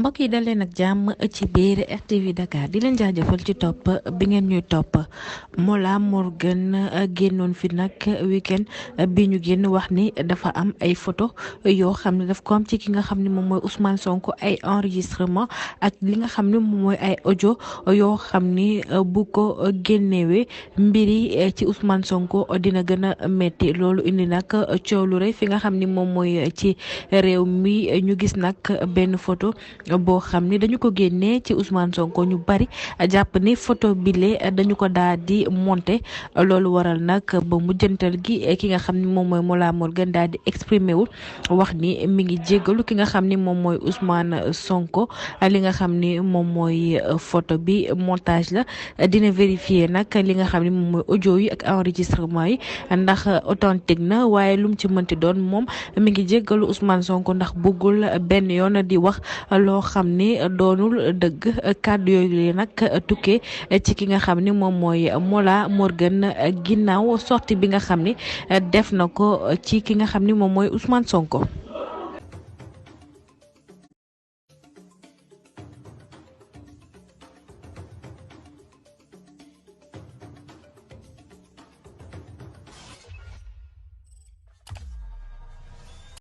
mbokk yi dal leen ak jàmm ci biir RTV Dakar di leen jaajëfal ci topp bi ngeen ñuy topp Mollah Morgun génnoon fi nag weekend bi ñu génn wax ni dafa am ay photo yoo xam ne daf ko am ci ki nga xam ne moom mooy Ousmane Sonko ay enregistrement ak li nga xam ne moom mooy ay audio yoo xam ni bu ko génnewee mbiri ci Ousmane Sonko dina gën a metti loolu indi nag coow lu rëy fi nga xam ni moom mooy ci réew mi ñu gis nag benn photo boo xam ni dañu ko génnee ci Ousmane Sonko ñu bari jàpp ni photo bile dañu ko daal di monter loolu waral nag ba mujjantal gi ki nga xam ni moom mooy Mollah Morgun daal di exprimer wu wax ni mi ngi jéggalu ki nga xam ni moom mooy Ousmane Sonko li nga xam ni moom mooy photo bi montage la dina vérifier nag li nga xam ni moom mooy audio yi ak enregistrement yi ndax authentique na waaye lu mu ci mënti doon moom mi ngi jéggalu Ousmane Sonko ndax bëggul benn yoon di wax loo xam ni doonul dëgg kàddu yooyu li nag tukkee ci ki nga xam ni moom mooy Mollah Morgun ginnaaw sortie bi nga xam ni def na ko ci ki nga xam ni moom mooy Ousmane Sonko.